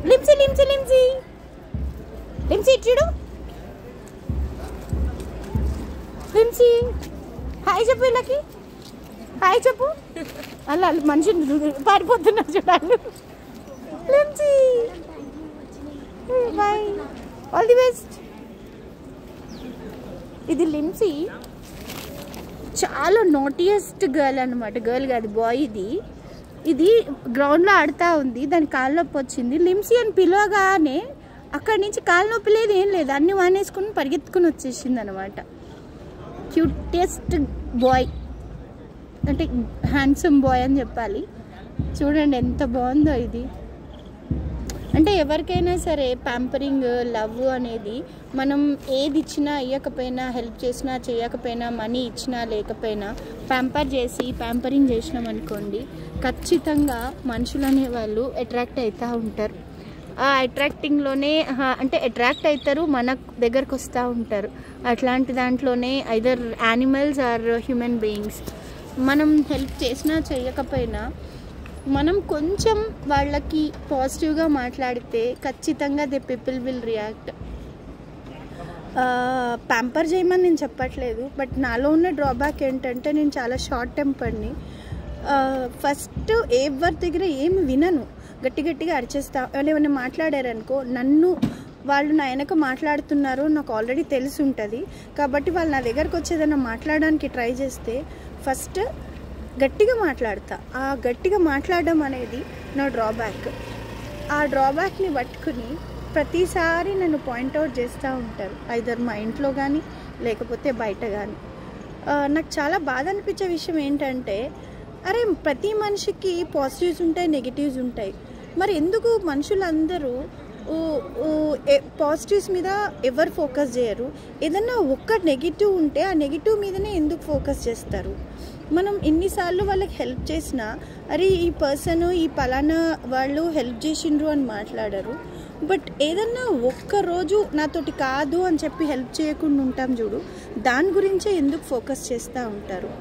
లిమ్సీ లిమ్సీ లిమ్సీ లిమ్సీ చూడు. లిమ్సీ హాయ్ చెప్పు, వీళ్ళకి హాయ్ చెప్పు. అలా మనిషి పారిపోతున్నారు చూడాలి. లిమ్సీ బాయ్, ఆల్ ది బెస్ట్. ఇది లిమ్సీ చాలా నోటియస్ట్ గర్ల్ అనమాట. గర్ల్ కాదు, బాయ్. ఇది గ్రౌండ్లో ఆడుతూ ఉంది, దాని కాళ్ళ నొప్పి వచ్చింది. లిమ్సీ అని పిలవగానే అక్కడి నుంచి కాళ్ళ నొప్పి లేదు, ఏం లేదు, అన్ని వానేసుకుని పరిగెత్తుకుని వచ్చేసింది అనమాట. క్యూటెస్ట్ బాయ్ అంటే హ్యాండ్సమ్ బాయ్ అని చెప్పాలి. చూడండి ఎంత బాగుందో ఇది. అంటే ఎవరికైనా సరే ప్యాంపరింగ్, లవ్ అనేది మనం ఏది ఇచ్చినా ఇవ్వకపోయినా, హెల్ప్ చేసినా చేయకపోయినా, మనీ ఇచ్చినా లేకపోయినా ప్యాంపర్ చేసి ప్యాంపరింగ్ చేసినాం అనుకోండి, ఖచ్చితంగా మనుషులు అనేవాళ్ళు అట్రాక్ట్ అవుతూ ఉంటారు. ఆ అట్రాక్టింగ్లోనే అంటే అట్రాక్ట్ అవుతారు, మన దగ్గరకు వస్తూ ఉంటారు. అట్లాంటి దాంట్లోనే either animals or human beings. మనం హెల్ప్ చేసినా చేయకపోయినా మనం కొంచెం వాళ్ళకి పాజిటివ్గా మాట్లాడితే ఖచ్చితంగా the people will react. Pamper చేయమని నేను చెప్పట్లేదు, బట్ నాలో ఉన్న డ్రాబ్యాక్ ఏంటంటే నేను చాలా షార్ట్ టెంపర్ని. ఫస్ట్ ఎవరి దగ్గర ఏమి వినను, గట్టి గట్టిగా అరిచేస్తా. ఏమైనా మాట్లాడారనుకో, వాళ్ళు నా వెనక మాట్లాడుతున్నారు నాకు ఆల్రెడీ తెలిసి ఉంటుంది కాబట్టి వాళ్ళు నా దగ్గరకు వచ్చేదన్నా మాట్లాడడానికి ట్రై చేస్తే ఫస్ట్ గట్టిగా మాట్లాడతా. ఆ గట్టిగా మాట్లాడడం అనేది నా డ్రాబ్యాక్. ఆ డ్రాబ్యాక్ని పట్టుకుని ప్రతిసారి నన్ను పాయింట్అవుట్ చేస్తూ ఉంటారు, ఐదర్ మా ఇంట్లో కానీ లేకపోతే బయట కానీ. నాకు చాలా బాధ అనిపించే విషయం ఏంటంటే, అరే ప్రతి మనిషికి పాజిటివ్స్ ఉంటాయి, నెగిటివ్స్ ఉంటాయి. మరి ఎందుకు మనుషులందరూ పాజిటివ్స్ మీద ఎవరు ఫోకస్ చేయరు? ఏదన్నా ఒక్క నెగిటివ్ ఉంటే ఆ నెగిటివ్ మీదనే ఎందుకు ఫోకస్ చేస్తారు? మనం ఎన్నిసార్లు వాళ్ళకి హెల్ప్ చేసినా, అరే ఈ పర్సన్ ఈ పలానా వాళ్ళు హెల్ప్ చేసిండ్రు అని మాట్లాడరు. బట్ ఏదన్నా ఒక్కరోజు నాతోటి కాదు అని చెప్పి హెల్ప్ చేయకుండా ఉంటాం చూడు, దాని గురించే ఎందుకు ఫోకస్ చేస్తూ ఉంటారు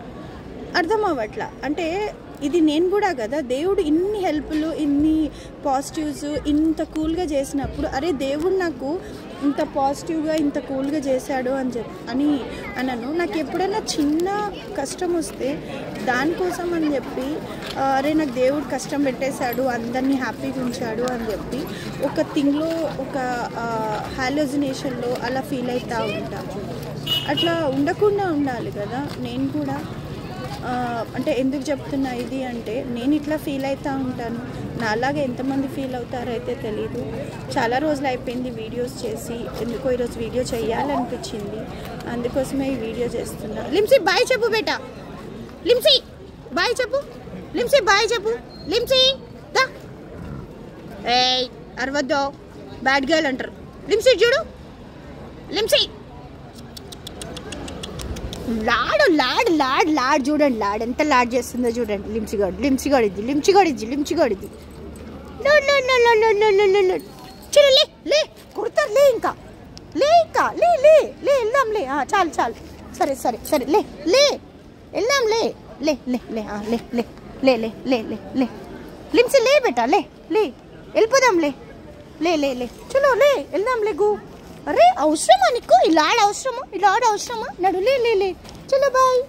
అర్థం అవ్వట్లా. అంటే ఇది నేను కూడా కదా, దేవుడు ఇన్ని హెల్ప్లు, ఇన్ని పాజిటివ్స్ ఇంత కూల్గా చేసినప్పుడు, అరే దేవుడు నాకు ఇంత పాజిటివ్గా ఇంత కూల్గా చేశాడు అని అనను. నాకు ఎప్పుడైనా చిన్న కష్టం వస్తే దానికోసం అని చెప్పి, అరే నాకు దేవుడు కష్టం పెట్టేశాడు, అందరినీ హ్యాపీగా ఉంచాడు అని చెప్పి ఒక థింగ్లో, ఒక హాలోజినేషన్లో అలా ఫీల్ అవుతూ ఉంటాను. అట్లా ఉండకుండా ఉండాలి కదా. నేను కూడా అంటే ఎందుకు చెప్తున్నా ఇది అంటే, నేను ఇట్లా ఫీల్ అవుతూ ఉంటాను, నాలాగా ఎంతమంది ఫీల్ అవుతారో అయితే తెలీదు. చాలా రోజులు అయిపోయింది వీడియోస్ చేసి, ఎందుకో ఈరోజు వీడియో చేయాలనిపించింది, అందుకోసమే ఈ వీడియో చేస్తున్నా. లిమ్సీ బాయ్ చెప్పు బేటా, లిమ్సీ బాయ్ చెప్పు, లిమ్సీ బాయ్ చెప్పు, లిమ్సీ దా. ఏయ్ అరవద్దో, బ్యాడ్ గర్ల్ అంటారు. లిమ్సీ చూడు, లిమ్సీ లాడు లాడు లాడు లాడు చూడండి, లాడు ఎంత లాడ్ చేస్తుందో చూడండి. లిమ్సిగాడిద్ది చలో లే కుడతారు, ఇంకా వెళ్దాం లే, చాలు సరే లే వెళ్దాం లే లిమ్సీ లే బేటా లే వెళ్ళిపోదాం లే చలో లే వెళ్దాం లే గూ. అరే అవసరమా నీకు ఇలా అవసరమా నడు లే చలో బాయ్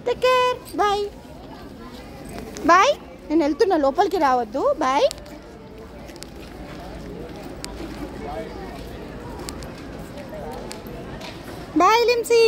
టేక్ కేర్ బాయ్. నేను వెళ్తున్నా, లోపలికి రావద్దు. బాయ్ లిమ్సీ.